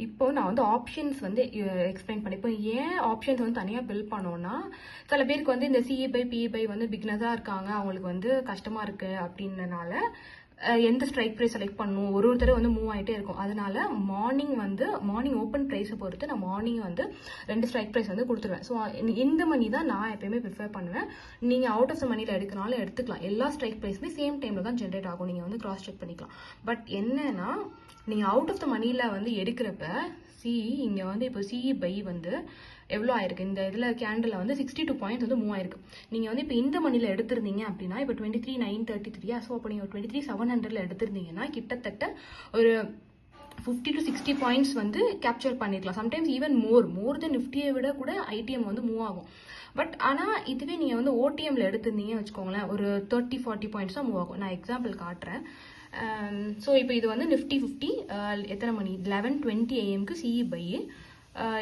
இப்போ நான் வந்து ஆப்ஷன்ஸ் வந்து எக்ஸ்பிளைன் பண்ணேன். இப்போ ஏன் ஆப்ஷன்ஸ் வந்து தனியாக பில்ட் பண்ணோம்னா, சில பேருக்கு வந்து இந்த சிஇ பை பிஇ பை வந்து பிக்னஸாக இருக்காங்க, அவங்களுக்கு வந்து கஷ்டமாக இருக்குது அப்படின்றனால எந்த ஸ்ட்ரைக் ப்ரைஸ் செலக்ட் பண்ணணும், ஒரு தடவை வந்து மூவ் ஆகிட்டே இருக்கும். அதனால மார்னிங் ஓப்பன் ப்ரைஸை பொறுத்து நான் மார்னிங் வந்து 2 ஸ்ட்ரைக் ப்ரைஸ் வந்து கொடுத்துருவேன். ஸோ இந்த மணி தான் நான் எப்பயுமே ப்ரிஃபர் பண்ணுவேன். நீங்கள் அவுட் ஆஃப் த மணியில் எடுக்கிறனாலும் எடுத்துக்கலாம். எல்லா ஸ்ட்ரைக் ப்ரைஸுமே சேம் டைமில் தான் ஜென்ரேட் ஆகும். நீங்கள் வந்து கிராஸ் செக் பண்ணிக்கலாம். பட் என்னன்னா, நீங்கள் அவுட் ஆஃப் த மணியில் வந்து எடுக்கிறப்ப இங்கே வந்து இப்போ சிஇ பை வந்து எவ்வளோ ஆயிருக்கு, இந்த இதில் கேண்டில் வந்து 62 பாயிண்ட்ஸ் வந்து மூவ் ஆயிருக்கு. நீங்கள் வந்து இப்போ இந்த மணியில் எடுத்திருந்தீங்க அப்படின்னா இப்போ 23,933, ஸோ அப்போ நீங்கள் 23,700 எடுத்திருந்தீங்கன்னா கிட்டத்தட்ட ஒரு 50 to 60 பாயிண்ட்ஸ் வந்து கேப்சர் பண்ணிக்கலாம். சம்டைம்ஸ் ஈவன் மோர் தென் நிஃப்டியை விட கூட ஐடிஎம் வந்து மூவ் ஆகும். பட் ஆனால் இதுவே நீங்கள் வந்து ஓடிஎம்ல எடுத்திருந்தீங்கன்னு வச்சுக்கோங்களேன், ஒரு 30-40 பாயிண்ட்ஸ் தான் மூவ் ஆகும். நான் எக்ஸாம்பிள் காட்டுறேன். ஸோ இப்போ இது வந்து நிஃப்டி 50 எத்தனை மணி 11:20 AM சிஇ பை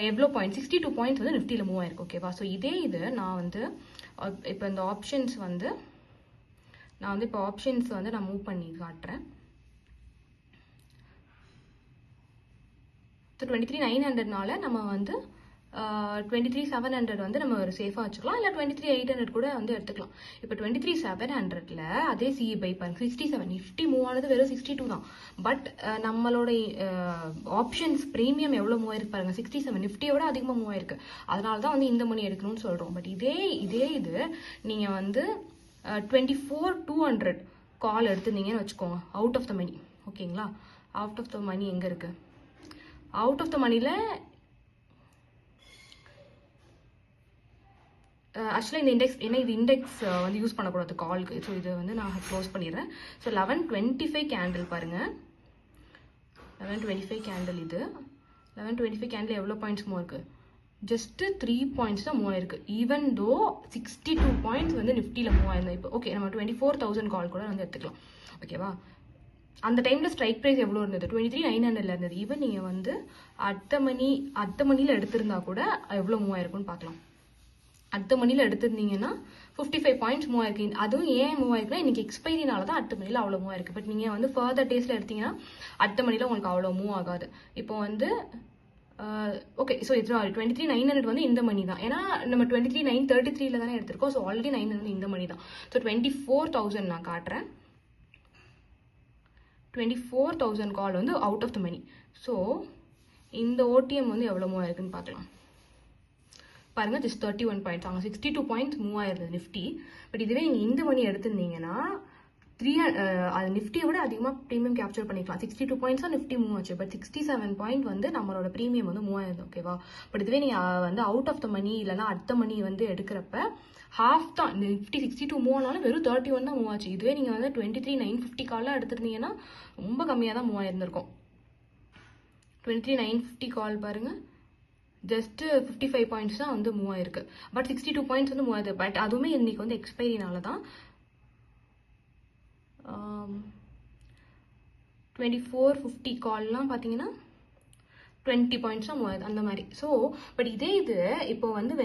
எவ்வளோ பாயிண்ட் 62 பாயிண்ட்ஸ் வந்து நிஃப்டியில் மூவ் ஆயிருக்கு. ஓகேவா? ஸோ இதே இது நான் வந்து இப்போ இந்த ஆப்ஷன்ஸ் வந்து நான் மூவ் பண்ணி காட்டுறேன். ஸோ 23,900னால நம்ம வந்து 23,700 வந்து நம்ம ஒரு சேஃபாக வச்சுக்கலாம். இல்லை 23,800 கூட வந்து எடுத்துக்கலாம். இப்போ 23,700ல் அதே சிஇ பை பாருங்க 67. நிஃப்டி மூவ் ஆனது வெறும் 62 தான். பட் நம்மளோட ஆப்ஷன்ஸ் ப்ரீமியம் எவ்வளோ மூவ் ஆயிருக்கு பாருங்க, 67. நிஃப்டியோட அதிகமாக மூவ் ஆயிருக்கு. அதனால தான் வந்து இந்த மணி எடுக்கணும்னு சொல்கிறோம். பட் இதே இது நீங்கள் வந்து 24,200 கால் எடுத்துருந்தீங்கன்னு வச்சுக்கோங்க, அவுட் ஆஃப் த மணி. ஓகேங்களா? அவுட் ஆஃப் த மணி எங்கே இருக்கு? அவுட் ஆஃப் த மணியில் ஆக்சுவலாக இந்த இண்டெக்ஸ் வந்து யூஸ் பண்ணக்கூடாது காலுக்கு. ஸோ இதை வந்து நான் க்ளோஸ் பண்ணிடுறேன். ஸோ 11:25 கேண்டில் பாருங்கள், 11:25 கேண்டில். இது 11:25 கேண்டில் எவ்வளோ பாயிண்ட்ஸ் மூவ் இருக்குது? ஜஸ்ட்டு 3 பாயிண்ட்ஸ் தான் மூவ் ஆயிருக்கு. ஈவன் தோ 62 பாயிண்ட்ஸ் வந்து நிஃப்டியில் மூவ் ஆயிருந்தோம். இப்போ ஓகே, நம்ம 24,000 கால் கூட வந்து எடுத்துக்கலாம். ஓகேவா? அந்த டைமில் ஸ்ட்ரைக் ப்ரைஸ் எவ்வளோ இருந்தது? 23,900 இருந்தது. ஈவன் நீங்கள் வந்து அடுத்த மணியில் எடுத்திருந்தா கூட எவ்வளோ மூவ் ஆயிருக்குன்னு பார்க்கலாம். அடுத்த மணியில் எடுத்திருந்தீங்கன்னா 55 பாயிண்ட்ஸ் மூவ் ஆயிருக்கு. அதுவும் ஏன் மூவ் ஆயிருக்குன்னா இன்னைக்கு எக்ஸ்பைரினால தான் அடுத்த மணியில் அவ்வளோ மூவ் ஆயிருக்கு. பட் நீங்கள் வந்து ஃபர்தர் டேஸில் எடுத்தீங்கன்னா அடுத்த மணியில் உங்களுக்கு அவ்வளோ மூவ் ஆகாது. இப்போ வந்து ஓகே, ஸோ இது 23,900 வந்து இந்த மணி தான். ஏன்னா நம்ம 23,933 தானே எடுத்திருக்கோம். ஸோ ஆல்ரெடி 900 இந்த மணி தான். ஸோ 24,000 நான் காட்டுறேன். 24,000 கால் வந்து அவுட் ஆஃப் த மணி. ஸோ இந்த ஓடிஎம் வந்து எவ்வளோ மூவ் ஆயிருக்குன்னு பார்க்கலாம். பாருங்க, ஜஸ்ட் 31 பாயிண்ட்ஸ். அவங்க 62 பாயிண்ட்ஸ் மூவ் ஆயிருந்தது நிஃப்டி. பட் இதுவே நீங்கள் இந்த மணி எடுத்திருந்தீங்கன்னா அது நிஃப்டியை விட அதிகமாக ப்ரீமியம் கேப்சர் பண்ணிக்கலாம். 62 பாயிண்ட்ஸ் தான் நிஃப்டி மூவ் ஆச்சு. பட் 67 பாயிண்ட் வந்து நம்மளோட ப்ரீமியம் வந்து மூவ் ஆயிருது. ஓகேவா? பட் இதுவே நீங்கள் வந்து அவுட் ஆஃப் த மணி இல்லைனா அடுத்த மணி வந்து எடுக்கிறப்ப ஹாஃப் தான். நிஃப்டி 62 மூவ் ஆனாலும் வெறும் 31 தான் மூவ் ஆச்சு. இதுவே நீங்கள் வந்து 23,950 கால்லாம் எடுத்திருந்தீங்கன்னா ரொம்ப கம்மியாக தான் மூவ் ஆயிருந்திருக்கும். 23,950 கால் பாருங்க, ஜஸ்ட் 55 பாயிண்ட்ஸ் தான் வந்து மூவ் ஆயிருக்கு. பட் 62 பாயிண்ட்ஸ் வந்து மூவ் ஆயிருக்கு. பட் அதுவுமே இன்னைக்கு வந்து எக்ஸ்பைரினால தான் 2450 கால்லாம் பார்த்தீங்கன்னா 20 பாயிண்ட்ஸ் தான் மூவ் ஆகுது அந்த மாதிரி. ஸோ பட் இதே இது இப்போ வந்து